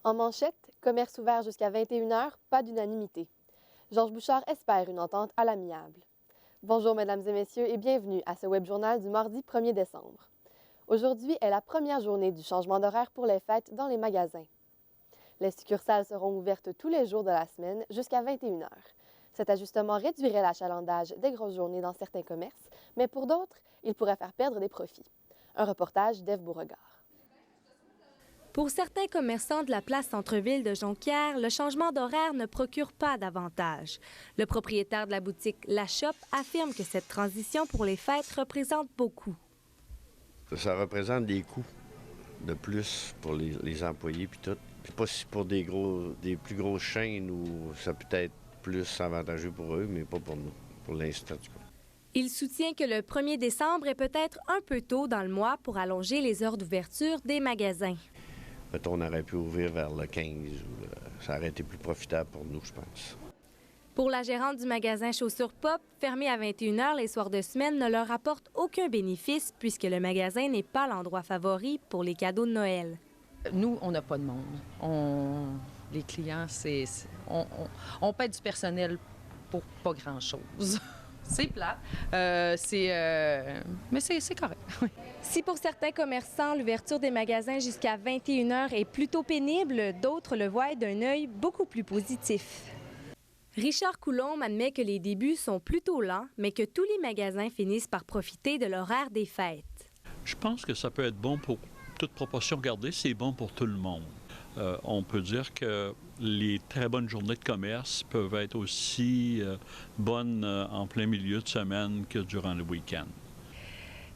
En manchette, commerce ouvert jusqu'à 21 heures, pas d'unanimité. Georges Bouchard espère une entente à l'amiable. Bonjour mesdames et messieurs et bienvenue à ce web journal du mardi 1er décembre. Aujourd'hui est la première journée du changement d'horaire pour les fêtes dans les magasins. Les succursales seront ouvertes tous les jours de la semaine jusqu'à 21 heures. Cet ajustement réduirait l'achalandage des grosses journées dans certains commerces, mais pour d'autres, il pourrait faire perdre des profits. Un reportage d'Ève Beauregard. Pour certains commerçants de la place centre-ville de Jonquière, le changement d'horaire ne procure pas d'avantages. Le propriétaire de la boutique La Shop affirme que cette transition pour les fêtes représente beaucoup. Ça représente des coûts de plus pour les employés puis tout. Puis pas si pour des plus grosses chaînes où ça peut être plus avantageux pour eux, mais pas pour nous, pour l'instant. Il soutient que le 1er décembre est peut-être un peu tôt dans le mois pour allonger les heures d'ouverture des magasins. Mettons, on aurait pu ouvrir vers le 15 ça aurait été plus profitable pour nous, je pense. Pour la gérante du magasin Chaussures Pop, fermé à 21 heures les soirs de semaine ne leur apporte aucun bénéfice puisque le magasin n'est pas l'endroit favori pour les cadeaux de Noël. Nous, on n'a pas de monde. Les clients, on paie du personnel pour pas grand-chose. C'est plat, mais c'est correct. Si pour certains commerçants, l'ouverture des magasins jusqu'à 21 heures est plutôt pénible, d'autres le voient d'un œil beaucoup plus positif. Richard Coulombe admet que les débuts sont plutôt lents, mais que tous les magasins finissent par profiter de l'horaire des fêtes. Je pense que ça peut être bon pour toute proportion gardée, c'est bon pour tout le monde. On peut dire que les très bonnes journées de commerce peuvent être aussi bonnes en plein milieu de semaine que durant le week-end.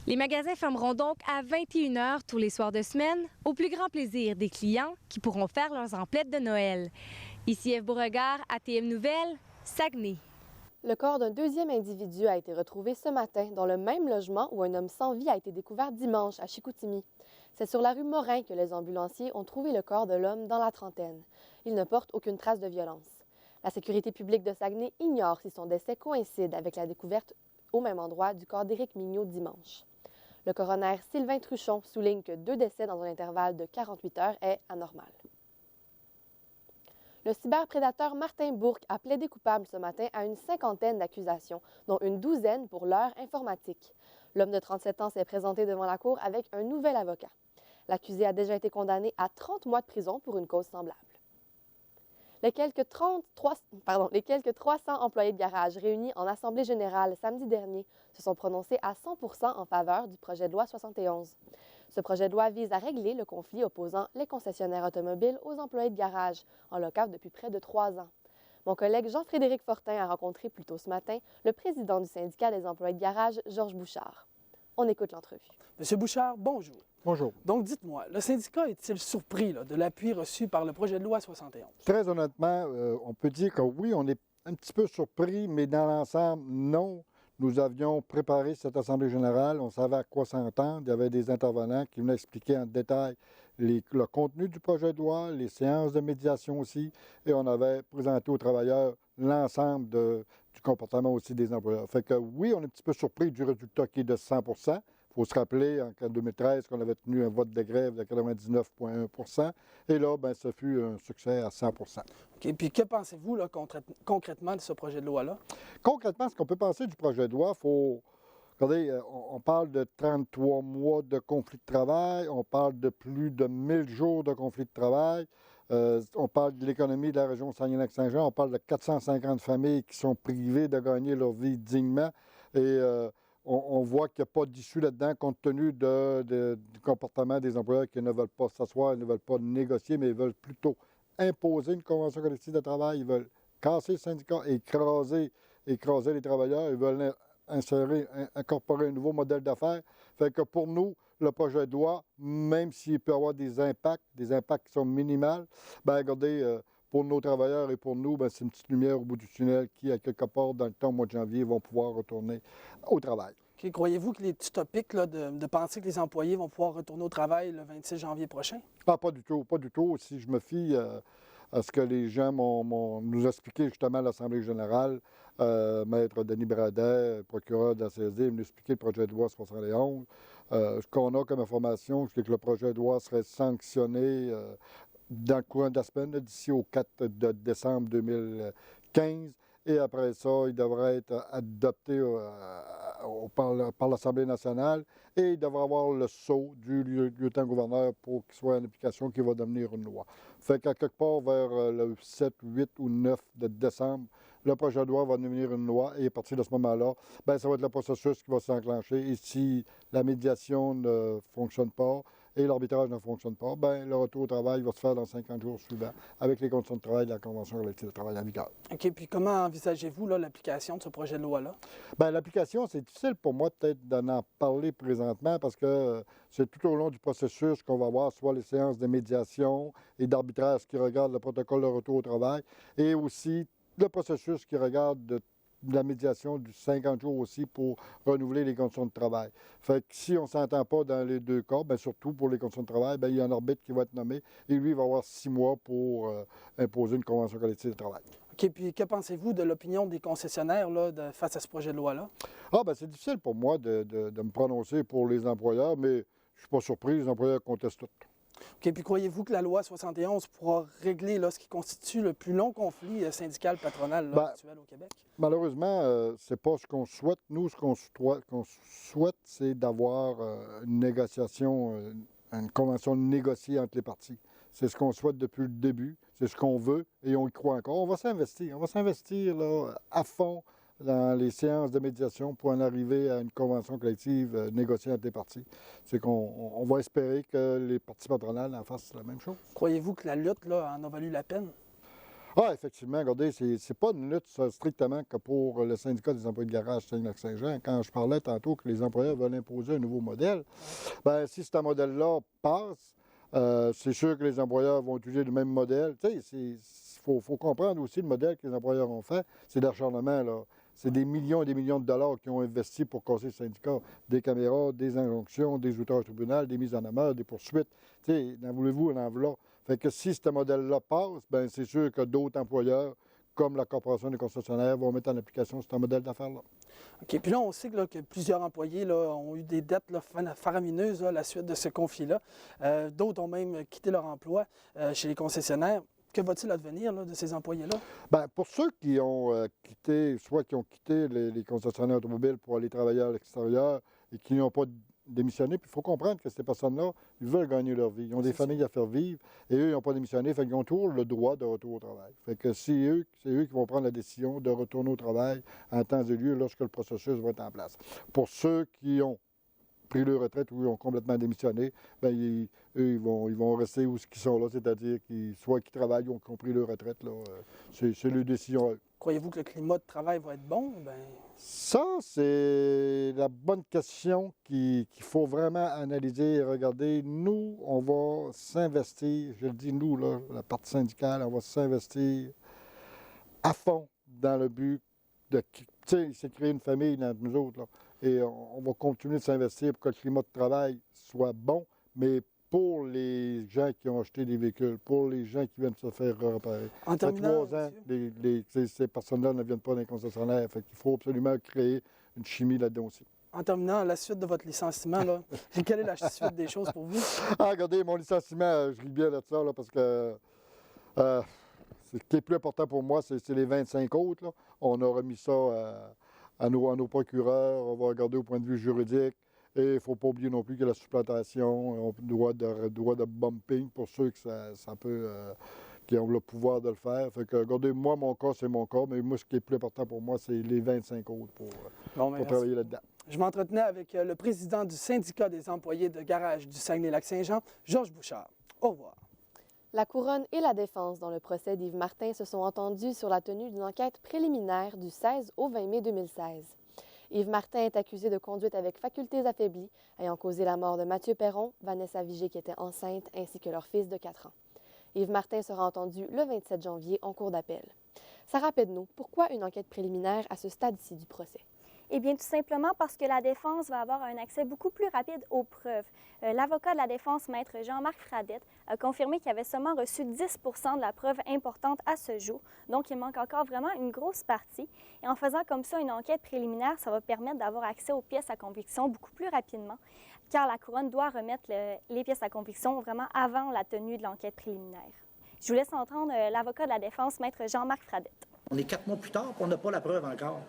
Les magasins fermeront donc à 21 heures tous les soirs de semaine, au plus grand plaisir des clients qui pourront faire leurs emplettes de Noël. Ici Ève Beauregard, ATM Nouvelles, Saguenay. Le corps d'un deuxième individu a été retrouvé ce matin dans le même logement où un homme sans vie a été découvert dimanche à Chicoutimi. C'est sur la rue Morin que les ambulanciers ont trouvé le corps de l'homme dans la trentaine. Il ne porte aucune trace de violence. La sécurité publique de Saguenay ignore si son décès coïncide avec la découverte au même endroit du corps d'Éric Mignot dimanche. Le coroner Sylvain Truchon souligne que 2 décès dans un intervalle de 48 heures est anormal. Le cyberprédateur Martin Bourque a plaidé coupable ce matin à une cinquantaine d'accusations, dont une douzaine pour l'heure informatique. L'homme de 37 ans s'est présenté devant la cour avec un nouvel avocat. L'accusé a déjà été condamné à 30 mois de prison pour une cause semblable. Les quelques 300 employés de garage réunis en assemblée générale samedi dernier se sont prononcés à 100% en faveur du projet de loi 71. Ce projet de loi vise à régler le conflit opposant les concessionnaires automobiles aux employés de garage, en local depuis près de 3 ans. Mon collègue Jean-Frédéric Fortin a rencontré plus tôt ce matin le président du syndicat des employés de garage, Georges Bouchard. On écoute l'entrevue. Monsieur Bouchard, bonjour. Bonjour. Donc, dites-moi, le syndicat est-il surpris de l'appui reçu par le projet de loi 71? Très honnêtement, on peut dire que oui, on est un petit peu surpris, mais dans l'ensemble, non. Nous avions préparé cette Assemblée générale, on savait à quoi s'entendre. Il y avait des intervenants qui venaient expliquer en détail le contenu du projet de loi, les séances de médiation aussi, et on avait présenté aux travailleurs l'ensemble du comportement aussi des employeurs. Fait que oui, on est un petit peu surpris du résultat qui est de 100 Il faut se rappeler en 2013 qu'on avait tenu un vote de grève de 99,1 et là, bien, ce fut un succès à 100 OK. Puis que pensez-vous là, concrètement de ce projet de loi-là? Concrètement, ce qu'on peut penser du projet de loi, regardez, on parle de 33 mois de conflit de travail, on parle de plus de 1000 jours de conflit de travail, on parle de l'économie de la région Saguenay-Lac-Saint-Jean, on parle de 450 familles qui sont privées de gagner leur vie dignement et on voit qu'il n'y a pas d'issue là-dedans compte tenu du comportement des employeurs qui ne veulent pas s'asseoir, ne veulent pas négocier, mais ils veulent plutôt imposer une convention collective de travail, ils veulent casser le syndicat, écraser les travailleurs, ils veulent incorporer un nouveau modèle d'affaires. Fait que pour nous, le projet de loi, même s'il peut avoir des impacts qui sont minimaux, bien regardez, pour nos travailleurs et pour nous, bien, c'est une petite lumière au bout du tunnel qui, à quelque part, dans le temps, au mois de janvier, vont pouvoir retourner au travail. OK. Croyez-vous qu'il est utopique là, de penser que les employés vont pouvoir retourner au travail le 26 janvier prochain? Ah, pas du tout, pas du tout. Si je me fie à ce que les gens nous expliqué justement à l'Assemblée générale, Maître Denis Bradet, procureur de la CSD, nous expliquer le projet de loi 71. Ce qu'on a comme information, c'est que le projet de loi serait sanctionné dans le courant de la semaine, là, d'ici au 4 de décembre 2015. Et après ça, il devrait être adopté par l'Assemblée nationale et il devrait avoir le sceau du lieutenant-gouverneur pour qu'il soit une application qui va devenir une loi. Fait qu'à quelque part vers le 7, 8 ou 9 de décembre, le projet de loi va devenir une loi et à partir de ce moment-là, bien, ça va être le processus qui va s'enclencher. Et si la médiation ne fonctionne pas et l'arbitrage ne fonctionne pas, bien, le retour au travail va se faire dans 50 jours suivants avec les conditions de travail de la Convention collective de travail en vigueur. OK, puis comment envisagez-vous là, l'application de ce projet de loi-là? Bien, l'application, c'est difficile pour moi peut-être d'en parler présentement parce que c'est tout au long du processus qu'on va avoir soit les séances de médiation et d'arbitrage qui regardent le protocole de retour au travail et aussi le processus qui regarde de la médiation du 50 jours aussi pour renouveler les conditions de travail. Fait que si on ne s'entend pas dans les deux cas, bien surtout pour les conditions de travail, bien il y a un arbitre qui va être nommé et lui, il va avoir 6 mois pour imposer une convention collective de travail. OK, puis que pensez-vous de l'opinion des concessionnaires là, face à ce projet de loi-là? Ah, bien c'est difficile pour moi de me prononcer pour les employeurs, mais je ne suis pas surpris, les employeurs contestent tout. OK, puis croyez-vous que la loi 71 pourra régler là, ce qui constitue le plus long conflit syndical-patronal Ben, actuel au Québec? Malheureusement, c'est pas ce qu'on souhaite. Nous, ce qu'on souhaite, c'est d'avoir une négociation, une convention négociée entre les parties. C'est ce qu'on souhaite depuis le début, c'est ce qu'on veut et on y croit encore. On va s'investir là, à fond dans les séances de médiation pour en arriver à une convention collective négociée entre les parties. C'est qu'on va espérer que les parties patronales en fassent la même chose. Croyez-vous que la lutte là, en a valu la peine? Ah, effectivement, regardez, c'est pas une lutte strictement que pour le syndicat des employés de garage Saguenay-Lac-Saint-Jean. Quand je parlais tantôt que les employeurs veulent imposer un nouveau modèle, bien, si ce modèle-là passe, c'est sûr que les employeurs vont utiliser le même modèle. Tu sais, il faut comprendre aussi le modèle que les employeurs ont fait. C'est d'acharnement, là. C'est des millions et des millions de dollars qu'ils ont investis pour casser le syndicat. Des caméras, des injonctions, des outages au tribunal, des mises en demeure, des poursuites. Tu sais, n'en voulez-vous, en voilà. Fait que si ce modèle-là passe, bien, c'est sûr que d'autres employeurs, comme la Corporation des concessionnaires, vont mettre en application ce modèle d'affaires-là. OK, puis là, on sait que plusieurs employés là, ont eu des dettes là, faramineuses là, à la suite de ce conflit-là. D'autres ont même quitté leur emploi chez les concessionnaires. Que va-t-il advenir là, de ces employés-là? Bien, pour ceux qui ont quitté, soit qui ont quitté les concessionnaires automobiles pour aller travailler à l'extérieur et qui n'ont pas démissionné, puis il faut comprendre que ces personnes-là, ils veulent gagner leur vie. Ils ont des familles à faire vivre et eux, ils n'ont pas démissionné, fait qu'ils ont toujours le droit de retour au travail. Fait que c'est eux qui vont prendre la décision de retourner au travail en temps et lieu lorsque le processus va être en place. Pour ceux qui ont pris leur retraite ou ils ont complètement démissionné, bien, eux, ils vont rester où ils sont là, c'est-à-dire soit qu'ils travaillent ou qu'ils ont pris leur retraite. Là, c'est leur décision. Croyez-vous que le climat de travail va être bon? Bien... Ça, c'est la bonne question qu'il faut vraiment analyser et regarder. Nous, on va s'investir, je le dis nous, là, la partie syndicale, on va s'investir à fond dans le but de créer une famille dans nous autres. Là. Et on va continuer de s'investir pour que le climat de travail soit bon, mais pour les gens qui ont acheté des véhicules, pour les gens qui viennent se faire réparer. En terminant, Ça fait 3 ans, ces personnes-là ne viennent pas d'un concessionnaire. Fait qu'il faut absolument créer une chimie là-dedans aussi. En terminant, la suite de votre licenciement, là, quelle est la suite des choses pour vous? Ah, regardez, mon licenciement, je ris bien de ça, là, parce que ce qui est plus important pour moi, c'est les 25 autres. Là. On a remis ça à nos procureurs, on va regarder au point de vue juridique. Et il ne faut pas oublier non plus que la supplantation, droit de bumping pour ceux que ça peut, qui ont le pouvoir de le faire. Fait que, regardez, moi, mon cas, c'est mon cas, mais moi, ce qui est plus important pour moi, c'est les 25 autres pour travailler là-dedans. Je m'entretenais avec le président du syndicat des employés de garage du Saguenay-Lac-Saint-Jean, Georges Bouchard. Au revoir. La Couronne et la Défense, dans le procès d'Yves Martin, se sont entendus sur la tenue d'une enquête préliminaire du 16 au 20 mai 2016. Yves Martin est accusé de conduite avec facultés affaiblies, ayant causé la mort de Mathieu Perron, Vanessa Vigé qui était enceinte, ainsi que leur fils de 4 ans. Yves Martin sera entendu le 27 janvier en cour d'appel. Sarah Pedneau, pourquoi une enquête préliminaire à ce stade-ci du procès? Eh bien, tout simplement parce que la défense va avoir un accès beaucoup plus rapide aux preuves. L'avocat de la défense, maître Jean-Marc Fradette, a confirmé qu'il avait seulement reçu 10 de la preuve importante à ce jour. Donc, il manque encore vraiment une grosse partie. Et en faisant comme ça une enquête préliminaire, ça va permettre d'avoir accès aux pièces à conviction beaucoup plus rapidement, car la couronne doit remettre les pièces à conviction vraiment avant la tenue de l'enquête préliminaire. Je vous laisse entendre l'avocat de la défense, maître Jean-Marc Fradette. On est 4 mois plus tard, puis on n'a pas la preuve encore.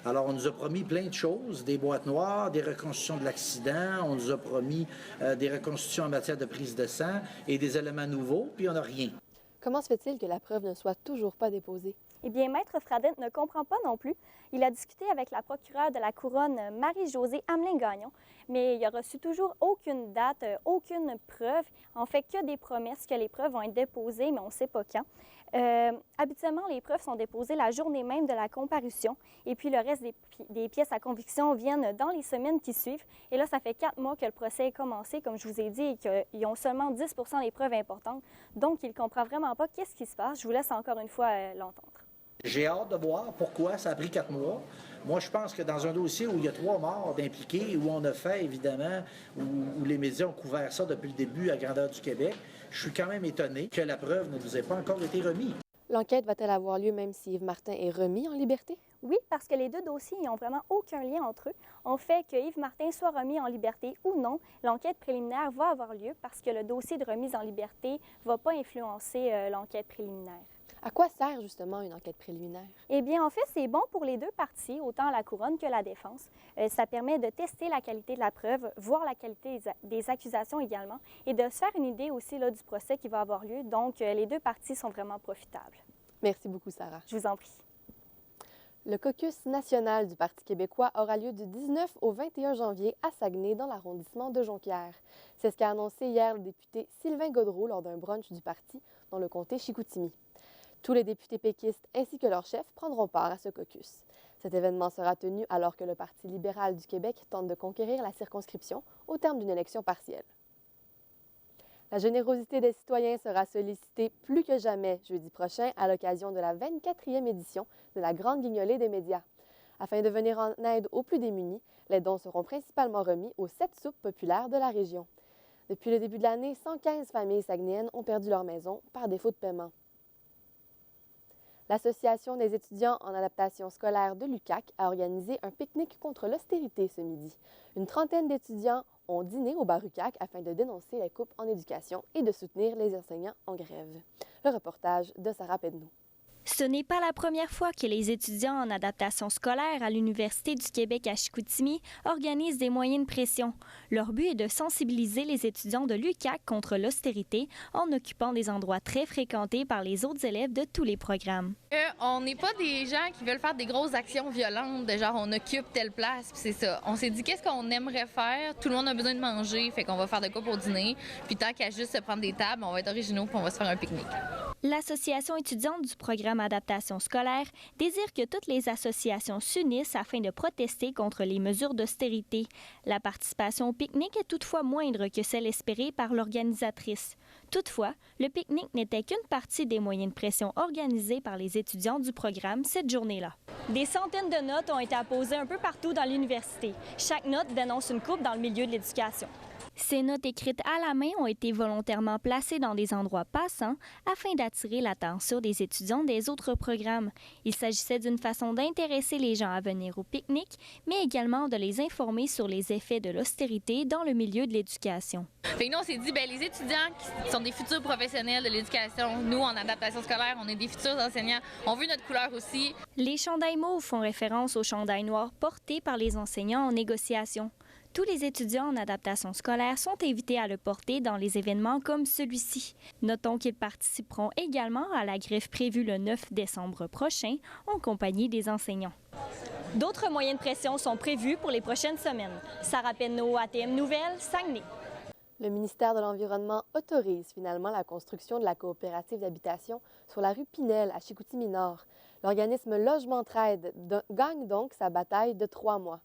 Alors, on nous a promis plein de choses, des boîtes noires, des reconstitutions de l'accident, on nous a promis des reconstitutions en matière de prise de sang et des éléments nouveaux, puis on n'a rien. Comment se fait-il que la preuve ne soit toujours pas déposée? Eh bien, maître Fradette ne comprend pas non plus. Il a discuté avec la procureure de la Couronne, Marie-Josée Hamelin-Gagnon, mais il a reçu toujours aucune date, aucune preuve. En fait, que des promesses que les preuves vont être déposées, mais on ne sait pas quand. Habituellement, les preuves sont déposées la journée même de la comparution, et puis le reste des pièces à conviction viennent dans les semaines qui suivent. Et là, ça fait 4 mois que le procès est commencé, comme je vous ai dit, et qu'ils ont seulement 10 des preuves importantes. Donc, il ne comprend vraiment pas qu'est-ce qui se passe. Je vous laisse encore une fois l'entendre. J'ai hâte de voir pourquoi ça a pris 4 mois. Moi, je pense que dans un dossier où il y a 3 morts d'impliqués, où on a fait, évidemment, où les médias ont couvert ça depuis le début à grandeur du Québec, je suis quand même étonné que la preuve ne nous ait pas encore été remise. L'enquête va-t-elle avoir lieu même si Yves Martin est remis en liberté? Oui, parce que les deux dossiers n'ont vraiment aucun lien entre eux. On fait que Yves Martin soit remis en liberté ou non, l'enquête préliminaire va avoir lieu parce que le dossier de remise en liberté ne va pas influencer l'enquête préliminaire. À quoi sert justement une enquête préliminaire? Eh bien, en fait, c'est bon pour les deux parties, autant la couronne que la défense. Ça permet de tester la qualité de la preuve, voir la qualité des accusations également, et de se faire une idée aussi là, du procès qui va avoir lieu. Donc, les deux parties sont vraiment profitables. Merci beaucoup, Sarah. Je vous en prie. Le caucus national du Parti québécois aura lieu du 19 au 21 janvier à Saguenay, dans l'arrondissement de Jonquière. C'est ce qu'a annoncé hier le député Sylvain Gaudreault lors d'un brunch du parti dans le comté Chicoutimi. Tous les députés péquistes ainsi que leurs chefs prendront part à ce caucus. Cet événement sera tenu alors que le Parti libéral du Québec tente de conquérir la circonscription au terme d'une élection partielle. La générosité des citoyens sera sollicitée plus que jamais jeudi prochain à l'occasion de la 24e édition de la Grande Guignolée des médias. Afin de venir en aide aux plus démunis, les dons seront principalement remis aux 7 soupes populaires de la région. Depuis le début de l'année, 115 familles saguenéennes ont perdu leur maison par défaut de paiement. L'Association des étudiants en adaptation scolaire de l'UQAC a organisé un pique-nique contre l'austérité ce midi. Une trentaine d'étudiants ont dîné au bar UQAC afin de dénoncer les coupes en éducation et de soutenir les enseignants en grève. Le reportage de Sarah Pedneau. Ce n'est pas la première fois que les étudiants en adaptation scolaire à l'Université du Québec à Chicoutimi organisent des moyens de pression. Leur but est de sensibiliser les étudiants de l'UQAC contre l'austérité en occupant des endroits très fréquentés par les autres élèves de tous les programmes. On n'est pas des gens qui veulent faire des grosses actions violentes, de genre on occupe telle place, puis c'est ça. On s'est dit qu'est-ce qu'on aimerait faire, tout le monde a besoin de manger, fait qu'on va faire de quoi pour dîner, puis tant qu'à juste se prendre des tables, on va être originaux puis on va se faire un pique-nique. L'Association étudiante du programme Adaptation scolaire désire que toutes les associations s'unissent afin de protester contre les mesures d'austérité. La participation au pique-nique est toutefois moindre que celle espérée par l'organisatrice. Toutefois, le pique-nique n'était qu'une partie des moyens de pression organisés par les étudiants du programme cette journée-là. Des centaines de notes ont été apposées un peu partout dans l'université. Chaque note dénonce une coupe dans le milieu de l'éducation. Ces notes écrites à la main ont été volontairement placées dans des endroits passants afin d'attirer l'attention des étudiants des autres programmes. Il s'agissait d'une façon d'intéresser les gens à venir au pique-nique, mais également de les informer sur les effets de l'austérité dans le milieu de l'éducation. Fait que nous, on s'est dit, les étudiants qui sont des futurs professionnels de l'éducation, nous, en adaptation scolaire, on est des futurs enseignants, on veut notre couleur aussi. Les chandails mauves font référence aux chandails noirs portés par les enseignants en négociation. Tous les étudiants en adaptation scolaire sont invités à le porter dans les événements comme celui-ci. Notons qu'ils participeront également à la grève prévue le 9 décembre prochain en compagnie des enseignants. D'autres moyens de pression sont prévus pour les prochaines semaines. Sarah Pedneau, ATM Nouvelles, Saguenay. Le ministère de l'Environnement autorise finalement la construction de la coopérative d'habitation sur la rue Pinel à Chicoutimi-Nord. L'organisme Logement Trade gagne donc sa bataille de 3 mois.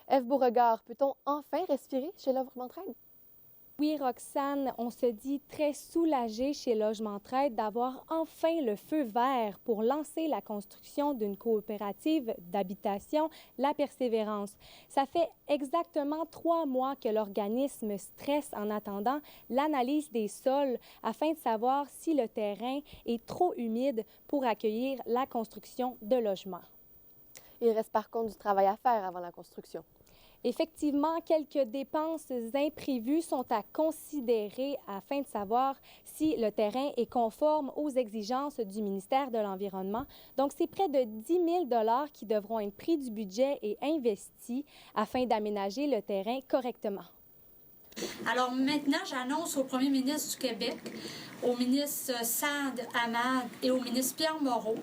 Ève Beauregard, peut-on enfin respirer chez Logement Trade? Oui, Roxane, on se dit très soulagé chez Logement Trade d'avoir enfin le feu vert pour lancer la construction d'une coopérative d'habitation, La Persévérance. Ça fait exactement 3 mois que l'organisme stresse en attendant l'analyse des sols afin de savoir si le terrain est trop humide pour accueillir la construction de logements. Il reste par contre du travail à faire avant la construction. Effectivement, quelques dépenses imprévues sont à considérer afin de savoir si le terrain est conforme aux exigences du ministère de l'Environnement. Donc, c'est près de 10 000 $ qui devront être pris du budget et investis afin d'aménager le terrain correctement. Alors maintenant, j'annonce au premier ministre du Québec, au ministre Saad Hamad et au ministre Pierre Moreau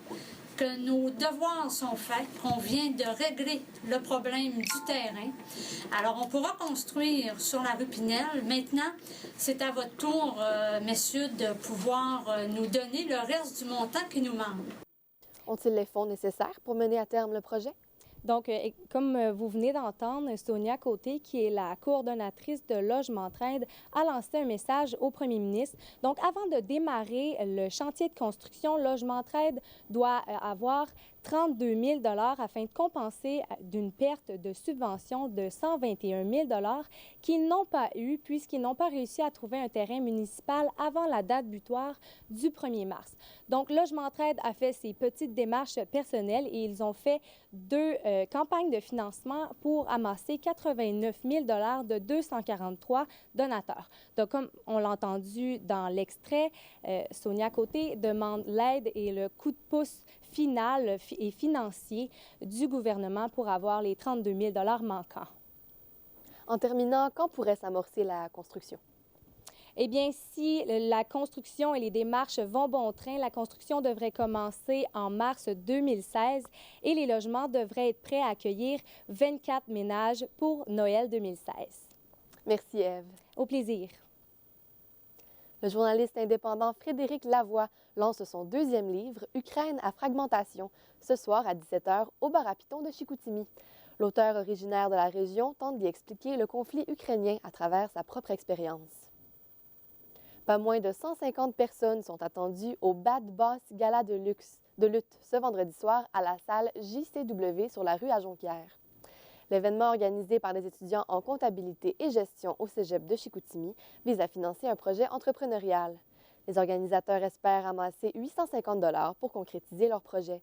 que nos devoirs sont faits, qu'on vient de régler le problème du terrain. Alors, on pourra construire sur la rue Pinel. Maintenant, c'est à votre tour, messieurs, de pouvoir nous donner le reste du montant qui nous manque. Ont-ils les fonds nécessaires pour mener à terme le projet? Donc, comme vous venez d'entendre, Sonia Côté, qui est la coordonnatrice de Logement Trade, a lancé un message au premier ministre. Donc, avant de démarrer le chantier de construction, Logement Trade doit avoir 32 000 $ afin de compenser d'une perte de subvention de 121 000 $ qu'ils n'ont pas eu puisqu'ils n'ont pas réussi à trouver un terrain municipal avant la date butoir du 1er mars. Donc, Logement Trade a fait ses petites démarches personnelles et ils ont fait 2 campagnes de financement pour amasser 89 000 $ de 243 donateurs. Donc, comme on l'a entendu dans l'extrait, Sonia Côté demande l'aide et le coup de pouce final et financier du gouvernement pour avoir les 32 000 $ manquants. En terminant, quand pourrait s'amorcer la construction? Eh bien, si la construction et les démarches vont bon train, la construction devrait commencer en mars 2016 et les logements devraient être prêts à accueillir 24 ménages pour Noël 2016. Merci, Ève. Au plaisir. Le journaliste indépendant Frédéric Lavoie lance son 2e livre, Ukraine à fragmentation, ce soir à 17h au bar à Piton de Chicoutimi. L'auteur originaire de la région tente d'y expliquer le conflit ukrainien à travers sa propre expérience. Pas moins de 150 personnes sont attendues au Bad Boss Gala de lutte ce vendredi soir à la salle JCW sur la rue à Jonquière. L'événement organisé par des étudiants en comptabilité et gestion au Cégep de Chicoutimi vise à financer un projet entrepreneurial. Les organisateurs espèrent amasser 850 $ pour concrétiser leur projet.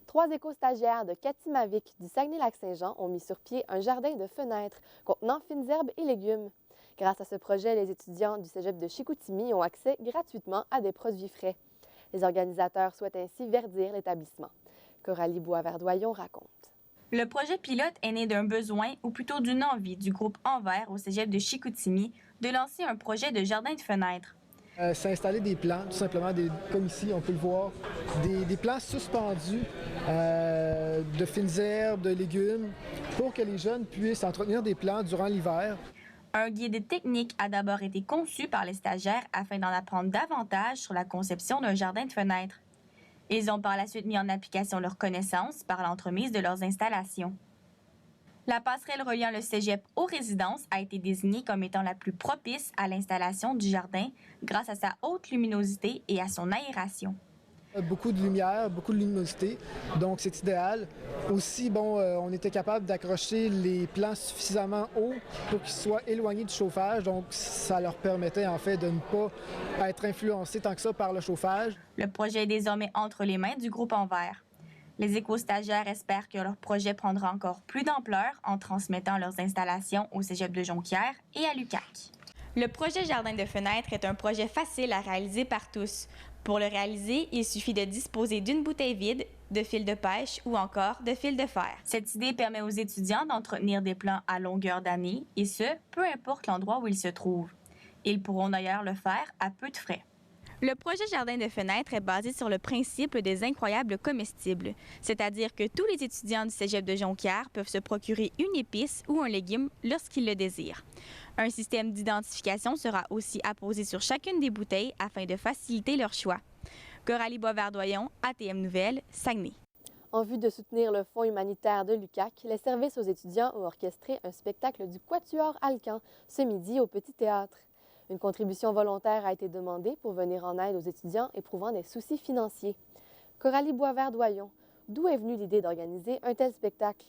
3 éco-stagiaires de Katimavik du Saguenay-Lac-Saint-Jean ont mis sur pied un jardin de fenêtres contenant fines herbes et légumes. Grâce à ce projet, les étudiants du Cégep de Chicoutimi ont accès gratuitement à des produits frais. Les organisateurs souhaitent ainsi verdir l'établissement. Coralie Boisverdoyon raconte. Le projet pilote est né d'un besoin, ou plutôt d'une envie, du groupe Envers au Cégep de Chicoutimi de lancer un projet de jardin de fenêtres. C'est installer des plants, tout simplement, comme ici, on peut le voir, des plants suspendus de fines herbes, de légumes, pour que les jeunes puissent entretenir des plants durant l'hiver. Un guide technique a d'abord été conçu par les stagiaires afin d'en apprendre davantage sur la conception d'un jardin de fenêtres. Ils ont par la suite mis en application leurs connaissances par l'entremise de leurs installations. La passerelle reliant le cégep aux résidences a été désignée comme étant la plus propice à l'installation du jardin grâce à sa haute luminosité et à son aération. Beaucoup de lumière, beaucoup de luminosité, donc c'est idéal. Aussi, on était capable d'accrocher les plants suffisamment haut pour qu'ils soient éloignés du chauffage, donc ça leur permettait en fait de ne pas être influencés tant que ça par le chauffage. Le projet est désormais entre les mains du groupe Envers. Les éco-stagiaires espèrent que leur projet prendra encore plus d'ampleur en transmettant leurs installations au Cégep de Jonquière et à l'UQAC. Le projet Jardin de fenêtres est un projet facile à réaliser par tous. Pour le réaliser, il suffit de disposer d'une bouteille vide, de fil de pêche ou encore de fil de fer. Cette idée permet aux étudiants d'entretenir des plants à longueur d'année, et ce, peu importe l'endroit où ils se trouvent. Ils pourront d'ailleurs le faire à peu de frais. Le projet Jardin de fenêtres est basé sur le principe des incroyables comestibles, c'est-à-dire que tous les étudiants du Cégep de Jonquière peuvent se procurer une épice ou un légume lorsqu'ils le désirent. Un système d'identification sera aussi apposé sur chacune des bouteilles afin de faciliter leur choix. Coralie Boisverdoyon, ATM Nouvelles, Saguenay. En vue de soutenir le fonds humanitaire de l'UQAC, les services aux étudiants ont orchestré un spectacle du Quatuor Alcan ce midi au Petit Théâtre. Une contribution volontaire a été demandée pour venir en aide aux étudiants éprouvant des soucis financiers. Coralie Boisvert-Doyon, d'où est venue l'idée d'organiser un tel spectacle?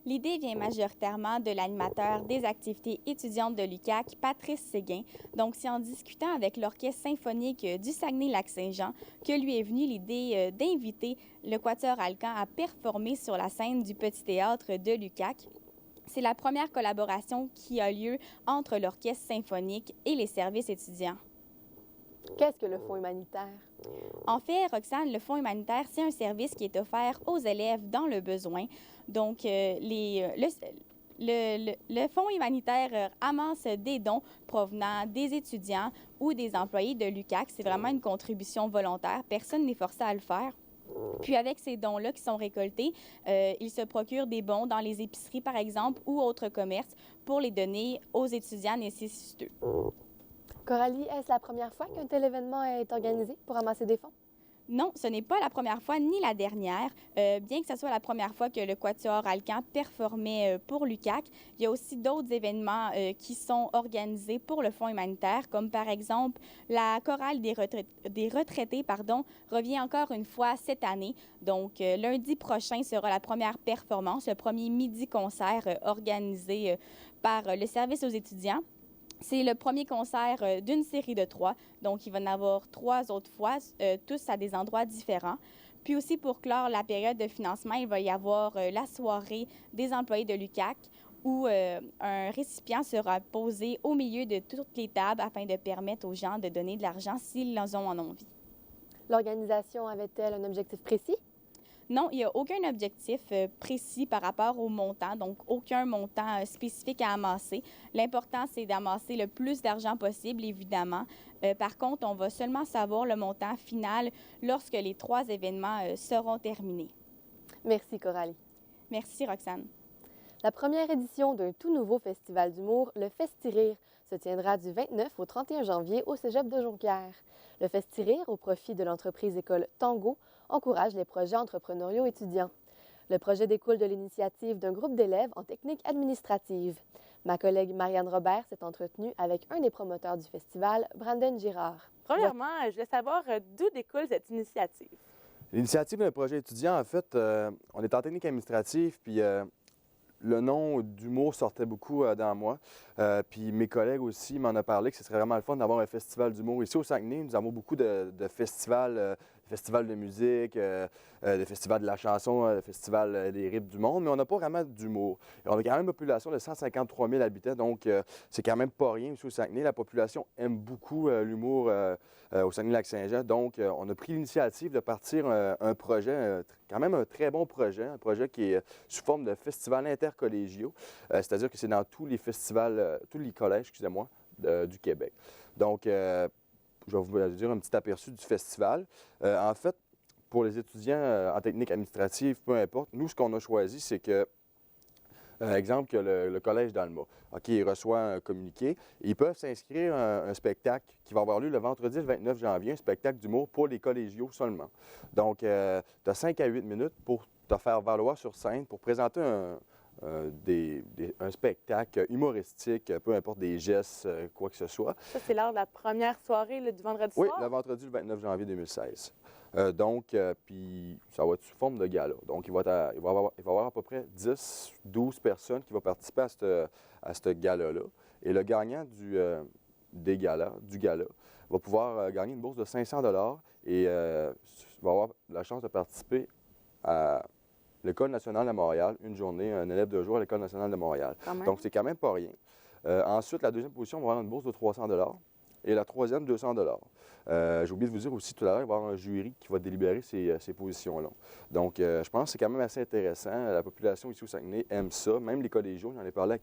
L'idée vient majoritairement de l'animateur des activités étudiantes de l'UQAC, Patrice Séguin. Donc, c'est en discutant avec l'Orchestre symphonique du Saguenay-Lac-Saint-Jean que lui est venue l'idée d'inviter le Quatuor Alcan à performer sur la scène du Petit Théâtre de l'UQAC. C'est la première collaboration qui a lieu entre l'Orchestre symphonique et les services étudiants. Qu'est-ce que le fonds humanitaire? En fait, Roxane, le fonds humanitaire, c'est un service qui est offert aux élèves dans le besoin. Donc, le fonds humanitaire amasse des dons provenant des étudiants ou des employés de l'UQAC. C'est vraiment une contribution volontaire. Personne n'est forcé à le faire. Puis avec ces dons-là qui sont récoltés, ils se procurent des bons dans les épiceries, par exemple, ou autres commerces pour les donner aux étudiants nécessiteux. Coralie, est-ce la première fois qu'un tel événement est organisé pour amasser des fonds? Non, ce n'est pas la première fois ni la dernière. Bien que ce soit la première fois que le Quatuor Alcan performait pour l'UQAC, il y a aussi d'autres événements qui sont organisés pour le fonds humanitaire, comme par exemple la chorale des retraités revient encore une fois cette année. Donc, lundi prochain sera la première performance, le premier midi-concert organisé par le service aux étudiants. C'est le premier concert d'une série de 3, donc il va y en avoir 3 autres fois, tous à des endroits différents. Puis aussi, pour clore la période de financement, il va y avoir la soirée des employés de l'UQAC où un récipient sera posé au milieu de toutes les tables afin de permettre aux gens de donner de l'argent s'ils en ont envie. L'organisation avait-elle un objectif précis? Non, il n'y a aucun objectif précis par rapport au montant, donc aucun montant spécifique à amasser. L'important, c'est d'amasser le plus d'argent possible, évidemment. Par contre, on va seulement savoir le montant final lorsque les 3 événements seront terminés. Merci, Coralie. Merci, Roxane. La première édition d'un tout nouveau festival d'humour, le Festi-Rire, se tiendra du 29 au 31 janvier au Cégep de Jonquière. Le Festi-Rire, au profit de l'entreprise école Tango, encourage les projets entrepreneuriaux étudiants. Le projet découle de l'initiative d'un groupe d'élèves en technique administrative. Ma collègue Marianne Robert s'est entretenue avec un des promoteurs du festival, Brandon Girard. Premièrement, je voulais savoir d'où découle cette initiative. L'initiative d'un projet étudiant, en fait, on est en technique administrative, puis le nom d'humour sortait beaucoup dans moi. Puis mes collègues aussi m'en ont parlé que ce serait vraiment le fun d'avoir un festival d'humour. Ici au Saguenay, nous avons beaucoup de festivals, festivals de musique, des festivals de la chanson, des festivals des rythmes du monde, mais on n'a pas vraiment d'humour. On a quand même une population de 153 000 habitants, donc c'est quand même pas rien ici au Saguenay. La population aime beaucoup l'humour au Saguenay-Lac-Saint-Jean, donc on a pris l'initiative de partir un projet, quand même un très bon projet, un projet qui est sous forme de festival intercollégiaux, c'est-à-dire que c'est dans tous les festivals, tous les collèges, excusez-moi, du Québec. Donc, je vais vous dire un petit aperçu du festival. En fait, pour les étudiants en technique administrative, peu importe, nous, ce qu'on a choisi, c'est que, exemple, que le collège d'Alma, OK, il reçoit un communiqué. Ils peuvent s'inscrire à un spectacle qui va avoir lieu le vendredi, le 29 janvier, un spectacle d'humour pour les collégiaux seulement. Donc, tu as 5 à 8 minutes pour te faire valoir sur scène, pour présenter un spectacle humoristique, peu importe des gestes, quoi que ce soit. Ça, c'est lors de la première soirée du vendredi soir? Oui, le vendredi, le 29 janvier 2016. Puis ça va être sous forme de gala. Donc, il va y avoir à peu près 10-12 personnes qui vont participer à ce gala-là. Et le gagnant du gala va pouvoir gagner une bourse de 500 $ et va avoir la chance de participer à l'École nationale de Montréal, une journée, un élève de jour à l'École nationale de Montréal. Donc, c'est quand même pas rien. Ensuite, la deuxième position va avoir une bourse de 300 $ et la troisième, 200 $. J'ai oublié de vous dire aussi tout à l'heure, il va y avoir un jury qui va délibérer ces positions-là. Donc, je pense que c'est quand même assez intéressant. La population ici au Saguenay aime ça. Même les collégiaux, j'en ai parlé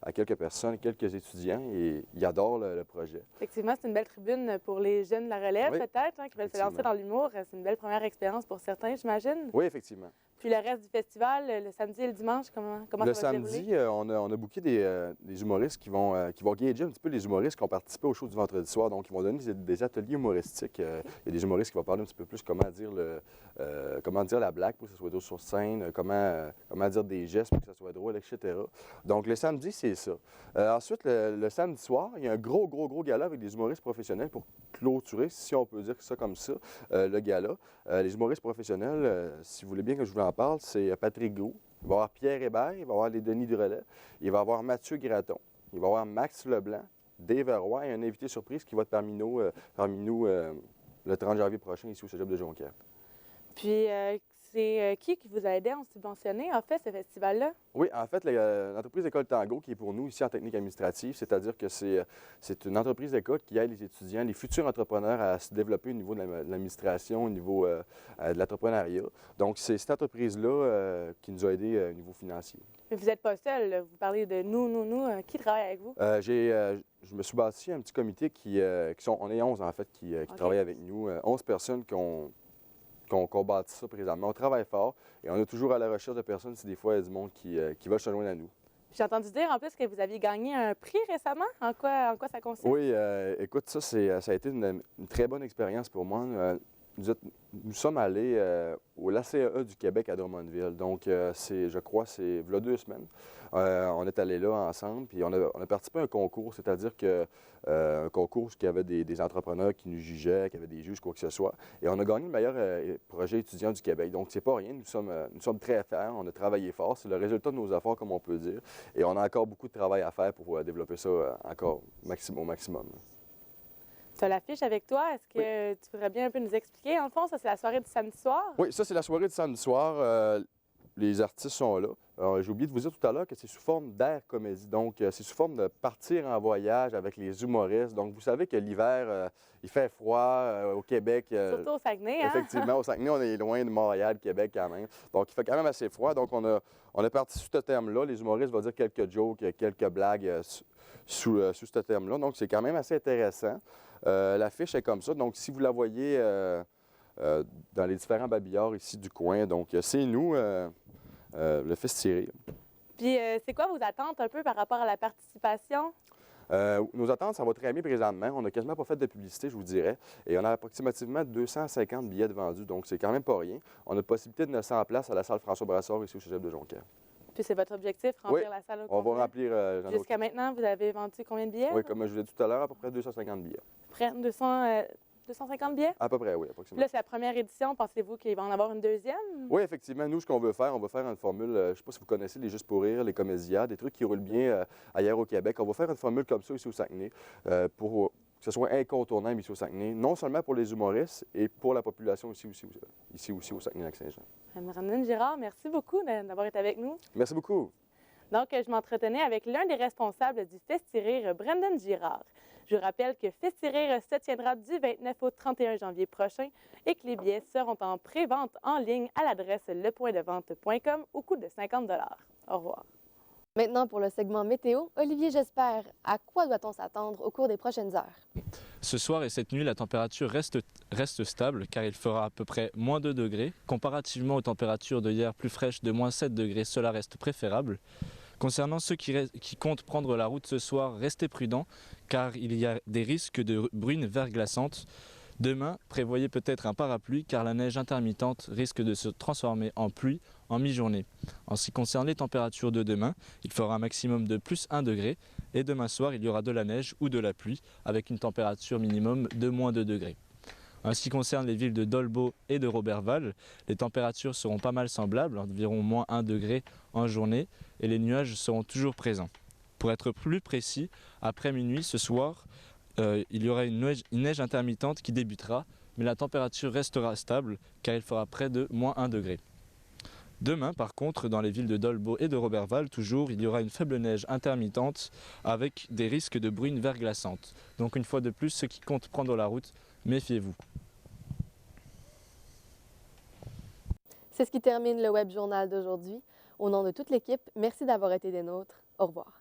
à quelques personnes, quelques étudiants, et ils adorent le projet. Effectivement, c'est une belle tribune pour les jeunes de la relève, Oui, peut-être, qui veulent se lancer dans l'humour. C'est une belle première expérience pour certains, j'imagine. Oui, effectivement. Puis le reste du festival, le samedi et le dimanche, comment ça va se dérouler? Le samedi, on a booké des humoristes qui vont gager un petit peu les humoristes qui ont participé au show du vendredi soir. Donc, ils vont donner des ateliers humoristiques. Il y a des humoristes qui vont parler un petit peu plus comment dire la blague pour que ça soit drôle sur scène, comment dire des gestes pour que ça soit drôle, etc. Donc, le samedi, c'est ça. Ensuite, le samedi soir, il y a un gros gala avec des humoristes professionnels pour clôturer, si on peut dire ça comme ça, le gala. Les humoristes professionnels, si vous voulez bien que je vous en parle, c'est Patrick Gros. Il va y avoir Pierre Hébert, il va y avoir les Denis Drolet, il va y avoir Mathieu Graton, il va y avoir Max Leblanc, Dave Roy et un invité surprise qui va être parmi nous le 30 janvier prochain ici au Cégep de Jonquière. Puis, c'est qui vous a aidé à en subventionner, en fait, ce festival-là? Oui, en fait, l'entreprise École Tango qui est pour nous ici en technique administrative, c'est-à-dire que c'est une entreprise d'école qui aide les étudiants, les futurs entrepreneurs à se développer au niveau de l'administration, au niveau de l'entrepreneuriat. Donc, c'est cette entreprise-là qui nous a aidés au niveau financier. Mais vous n'êtes pas seul, là. Vous parlez de nous. Qui travaille avec vous? Je me suis bâti un petit comité on est 11 en fait qui travaillent avec nous, 11 personnes qu'on bâtit ça présentement. On travaille fort et on est toujours à la recherche de personnes si des fois il y a du monde qui veulent se joindre à nous. J'ai entendu dire en plus que vous aviez gagné un prix récemment. En quoi ça consiste? Oui, écoute, ça a été une très bonne expérience pour moi. Nous sommes allés au l'ACAE du Québec à Drummondville. Donc, je crois, c'est il y a 2 semaines. On est allés là ensemble, puis on a participé à un concours, c'est-à-dire un concours où il y avait des entrepreneurs qui nous jugeaient, qui avaient des juges, quoi que ce soit. Et on a gagné le meilleur projet étudiant du Québec. Donc, c'est pas rien. Nous sommes très fiers. On a travaillé fort. C'est le résultat de nos efforts, comme on peut dire. Et on a encore beaucoup de travail à faire pour développer ça encore au maximum. Tu as l'affiche avec toi. Est-ce que tu pourrais bien un peu nous expliquer? En fond, ça, c'est la soirée du samedi soir? Oui, ça, c'est la soirée du samedi soir. Les artistes sont là. J'ai oublié de vous dire tout à l'heure que c'est sous forme d'air comédie. Donc, c'est sous forme de partir en voyage avec les humoristes. Donc, vous savez que l'hiver, il fait froid au Québec. Surtout au Saguenay, hein? Effectivement, au Saguenay, on est loin de Montréal, Québec quand même. Donc, il fait quand même assez froid. Donc, on a parti sous ce thème-là. Les humoristes vont dire quelques jokes, quelques blagues sous ce thème-là. Donc, c'est quand même assez intéressant. L'affiche est comme ça. Donc, si vous la voyez dans les différents babillards ici du coin, donc c'est nous, le Festiré. Puis, c'est quoi vos attentes un peu par rapport à la participation? Nos attentes, ça va très bien présentement. On n'a quasiment pas fait de publicité, je vous dirais. Et on a approximativement 250 billets de vendus, donc c'est quand même pas rien. On a la possibilité de 900 places à la salle François Brassard ici au Cégep de Jonquière. Puis c'est votre objectif, remplir la salle au complet? On va remplir... Jusqu'à maintenant, vous avez vendu combien de billets? Oui, comme je vous l'ai dit tout à l'heure, à peu près 250 billets. Près de 250 billets? À peu près, oui, approximativement. Là, c'est la première édition. Pensez-vous qu'il va en avoir une deuxième? Oui, effectivement. Nous, ce qu'on veut faire, on va faire une formule, je ne sais pas si vous connaissez les Juste pour rire, les comédias, des trucs qui roulent bien ailleurs au Québec. On va faire une formule comme ça ici au Saguenay pour que ce soit incontournable ici au Saguenay, non seulement pour les humoristes et pour la population ici aussi au Saguenay-Lac-Saint-Jean. Brandon Girard, merci beaucoup d'avoir été avec nous. Merci beaucoup. Donc, je m'entretenais avec l'un des responsables du Festirire, Brandon Girard. Je vous rappelle que Festirire se tiendra du 29 au 31 janvier prochain et que les billets seront en pré-vente en ligne à l'adresse lepointdevente.com au coût de 50 $. Au revoir. Maintenant, pour le segment météo, Olivier, j'espère, à quoi doit-on s'attendre au cours des prochaines heures? Ce soir et cette nuit, la température reste stable car il fera à peu près moins 2 degrés. Comparativement aux températures de hier plus fraîches de moins 7 degrés, cela reste préférable. Concernant ceux qui comptent prendre la route ce soir, restez prudents car il y a des risques de bruine verglaçante. Demain, prévoyez peut-être un parapluie car la neige intermittente risque de se transformer en pluie en mi-journée. En ce qui concerne les températures de demain, il fera un maximum de plus 1 degré et demain soir, il y aura de la neige ou de la pluie avec une température minimum de moins 2 degrés. En ce qui concerne les villes de Dolbeau et de Roberval, les températures seront pas mal semblables, environ moins 1 degré en journée et les nuages seront toujours présents. Pour être plus précis, après minuit ce soir, il y aura une neige intermittente qui débutera, mais la température restera stable car il fera près de moins 1 degré. Demain, par contre, dans les villes de Dolbeau et de Roberval, toujours, il y aura une faible neige intermittente avec des risques de bruine verglaçante. Donc une fois de plus, ceux qui comptent prendre la route, méfiez-vous. C'est ce qui termine le Web Journal d'aujourd'hui. Au nom de toute l'équipe, merci d'avoir été des nôtres. Au revoir.